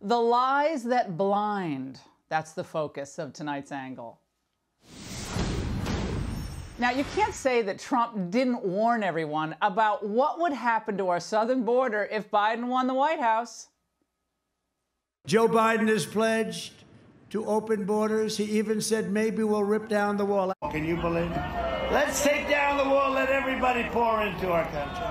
The lies that blind. That's the focus of tonight's angle. Now, you can't say that Trump didn't warn everyone about what would happen to our southern border if Biden won the White House. Joe Biden has pledged to open borders. He even said maybe we'll rip down the wall. Can you believe it? Let's take down the wall, let everybody pour into our country.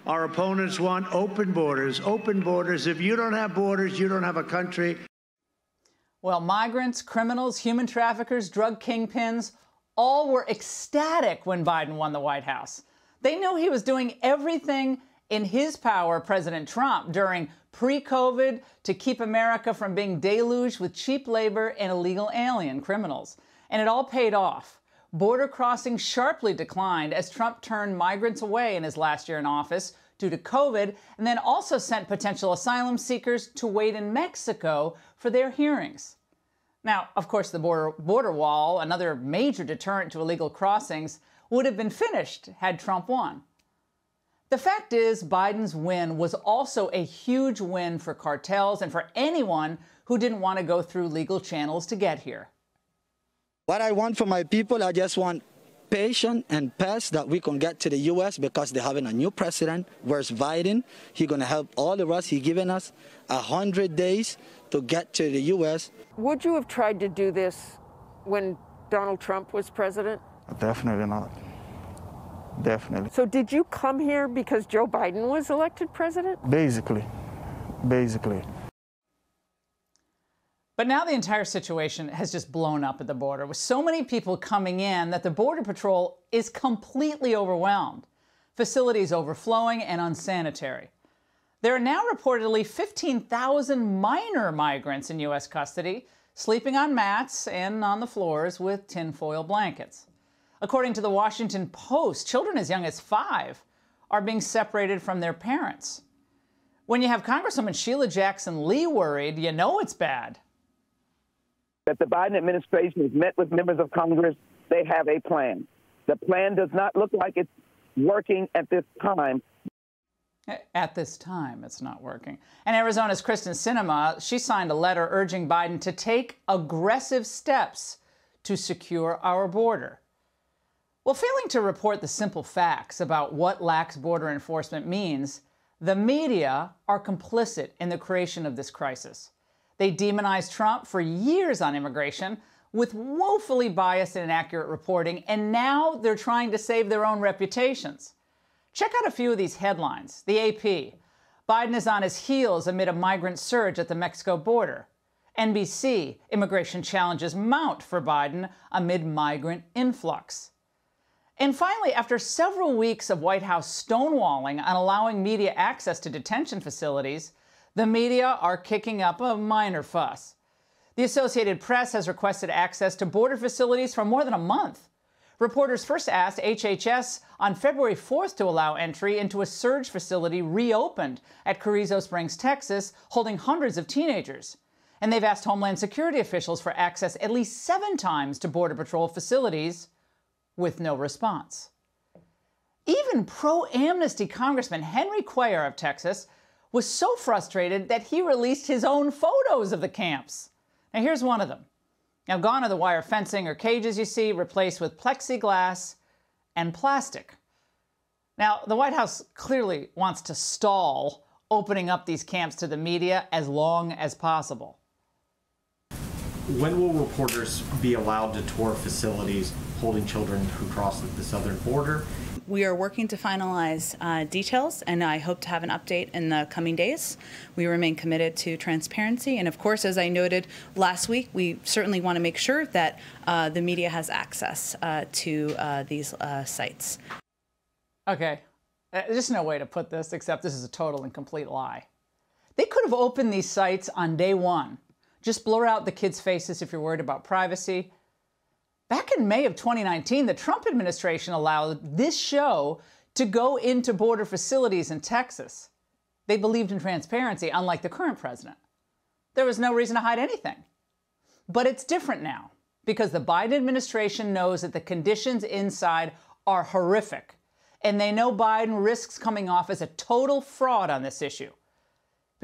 Our opponents want open borders, open borders. If you don't have borders, you don't have a country. Well, migrants, criminals, human traffickers, drug kingpins, all were ecstatic when Biden won the White House. They knew he was doing everything in his power, President Trump, during pre-COVID to keep America from being deluged with cheap labor and illegal alien criminals. And it all paid off. Border crossings sharply declined as Trump turned migrants away in his last year in office due to COVID, and then also sent potential asylum seekers to wait in Mexico for their hearings. Now, of course, the border wall, another major deterrent to illegal crossings, would have been finished had Trump won. The fact is, Biden's win was also a huge win for cartels and for anyone who didn't want to go through legal channels to get here. What I want for my people, I just want patience and pace that we can get to the U.S. because they're having a new president. Where's Biden? He's going to help all of us. He's given us 100 days to get to the U.S. Would you have tried to do this when Donald Trump was president? Definitely not. Definitely. So did you come here because Joe Biden was elected president? Basically. But now the entire situation has just blown up at the border, with so many people coming in that the Border Patrol is completely overwhelmed. Facilities overflowing and unsanitary. There are now reportedly 15,000 minor migrants in U.S. custody, sleeping on mats and on the floors with tinfoil blankets. According to the Washington Post, children as young as 5 are being separated from their parents. When you have Congresswoman Sheila Jackson Lee worried, you know it's bad. That the Biden administration has met with members of Congress. They have a plan. The plan does not look like it's working at this time. At this time, it's not working. And Arizona's Kristen Sinema, she signed a letter urging Biden to take aggressive steps to secure our border. Well, failing to report the simple facts about what lax border enforcement means, the media are complicit in the creation of this crisis. They demonized Trump for years on immigration with woefully biased and inaccurate reporting, and now they're trying to save their own reputations. Check out a few of these headlines. The AP, Biden is on his heels amid a migrant surge at the Mexico border. NBC, immigration challenges mount for Biden amid migrant influx. And finally, after several weeks of White House stonewalling on allowing media access to detention facilities, the media are kicking up a minor fuss. The Associated Press has requested access to border facilities for more than a month. Reporters first asked HHS on February 4th to allow entry into a surge facility reopened at Carrizo Springs, Texas, holding hundreds of teenagers. And they've asked Homeland Security officials for access at least 7 times to Border Patrol facilities, with no response. Even pro-amnesty Congressman Henry Cuellar of Texas was so frustrated that he released his own photos of the camps. Now, here's one of them. Now, gone are the wire fencing or cages you see, replaced with plexiglass and plastic. Now, the White House clearly wants to stall opening up these camps to the media as long as possible. When will reporters be allowed to tour facilities holding children who cross the southern border? We are working to finalize details, and I hope to have an update in the coming days. We remain committed to transparency, and of course, as I noted last week, we certainly want to make sure that the media has access to these sites. Okay, there's no way to put this except this is a total and complete lie. They could have opened these sites on day one. Just blur out the kids' faces if you're worried about privacy. Back in May of 2019, the Trump administration allowed this show to go into border facilities in Texas. They believed in transparency, unlike the current president. There was no reason to hide anything. But it's different now, because the Biden administration knows that the conditions inside are horrific, and they know Biden risks coming off as a total fraud on this issue.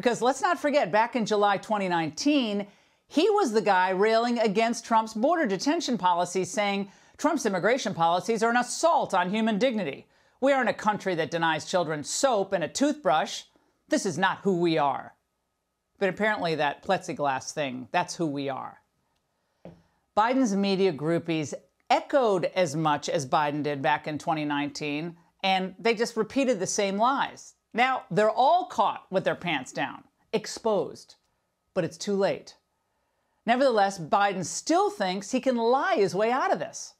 Because let's not forget, back in July 2019, he was the guy railing against Trump's border detention policies, saying Trump's immigration policies are an assault on human dignity. We aren't a country that denies children soap and a toothbrush. This is not who we are. But apparently that plexiglass thing, that's who we are. Biden's media groupies echoed as much as Biden did back in 2019, and they just repeated the same lies. Now, they're all caught with their pants down, exposed, but it's too late. Nevertheless, Biden still thinks he can lie his way out of this.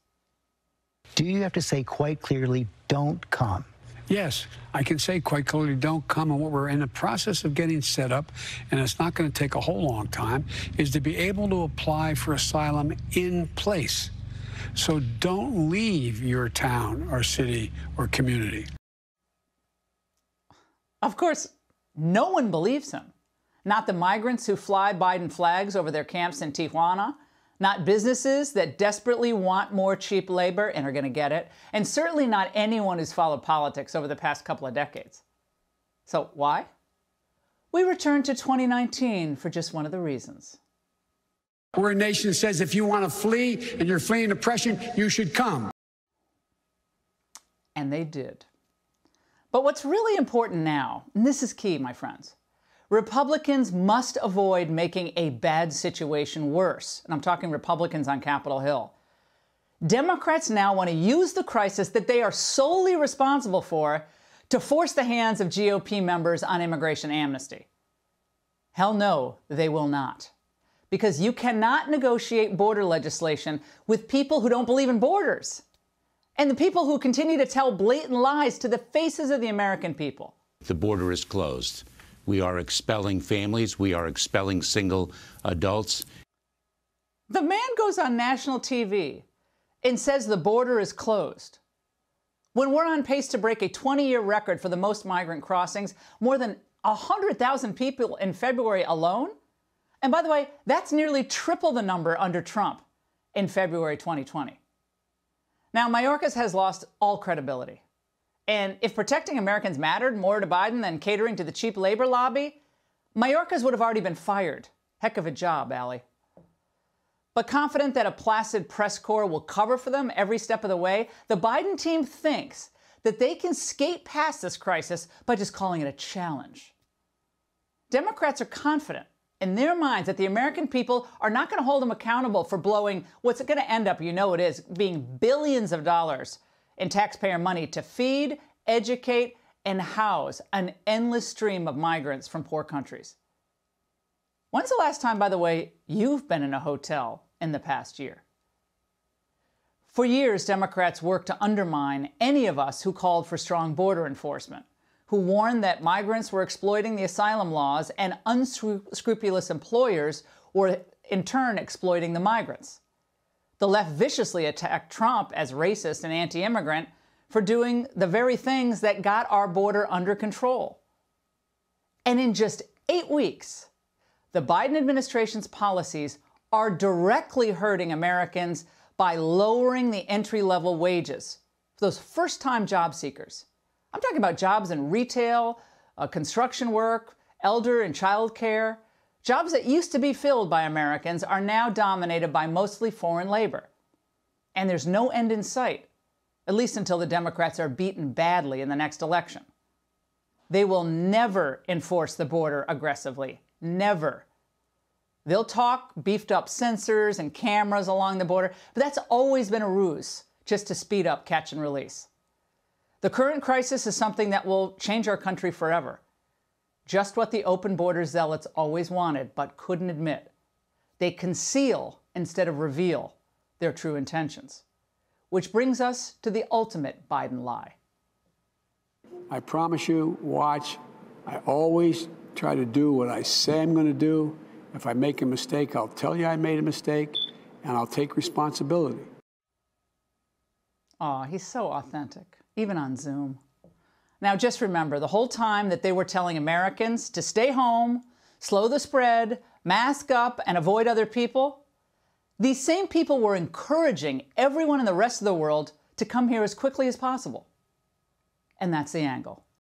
Do you have to say quite clearly, don't come? Yes, I can say quite clearly, don't come. And what we're in the process of getting set up, and it's not going to take a whole long time, is to be able to apply for asylum in place. So don't leave your town or city or community. Of course, no one believes him. Not the migrants who fly Biden flags over their camps in Tijuana, not businesses that desperately want more cheap labor and are going to get it, and certainly not anyone who's followed politics over the past couple of decades. So why? We return to 2019 for just one of the reasons. We're a nation that says if you want to flee and you're fleeing oppression, you should come. And they did. But what's really important now, and this is key, my friends, Republicans must avoid making a bad situation worse. And I'm talking Republicans on Capitol Hill. Democrats now want to use the crisis that they are solely responsible for to force the hands of GOP members on immigration amnesty. Hell no, they will not. Because you cannot negotiate border legislation with people who don't believe in borders and the people who continue to tell blatant lies to the faces of the American people. The border is closed. We are expelling families. We are expelling single adults. The man goes on national TV and says the border is closed. When we're on pace to break a 20-year record for the most migrant crossings, more than 100,000 people in February alone. And by the way, that's nearly triple the number under Trump in February 2020. Now, Mayorkas has lost all credibility. And if protecting Americans mattered more to Biden than catering to the cheap labor lobby, Mayorkas would have already been fired. Heck of a job, Allie. But confident that a placid press corps will cover for them every step of the way, the Biden team thinks that they can skate past this crisis by just calling it a challenge. Democrats are confident in their minds that the American people are not going to hold them accountable for blowing what's going to end up, you know it is, being billions of dollars in taxpayer money to feed, educate, and house an endless stream of migrants from poor countries. When's the last time, by the way, you've been in a hotel in the past year? For years, Democrats worked to undermine any of us who called for strong border enforcement, who warned that migrants were exploiting the asylum laws and unscrupulous employers were in turn exploiting the migrants. The left viciously attacked Trump as racist and anti-immigrant for doing the very things that got our border under control. And in just 8 weeks, the Biden administration's policies are directly hurting Americans by lowering the entry-level wages for those first-time job seekers. I'm talking about jobs in retail, construction work, elder and child care. Jobs that used to be filled by Americans are now dominated by mostly foreign labor. And there's no end in sight, at least until the Democrats are beaten badly in the next election. They will never enforce the border aggressively. Never. They'll talk beefed up sensors and cameras along the border, but that's always been a ruse, just to speed up catch and release. The current crisis is something that will change our country forever. Just what the open border zealots always wanted, but couldn't admit. They conceal instead of reveal their true intentions. Which brings us to the ultimate Biden lie. I promise you, watch. I always try to do what I say I'm going to do. If I make a mistake, I'll tell you I made a mistake, and I'll take responsibility. Aw, he's so authentic, even on Zoom. Now, just remember, the whole time that they were telling Americans to stay home, slow the spread, mask up, and avoid other people, these same people were encouraging everyone in the rest of the world to come here as quickly as possible. And that's the angle.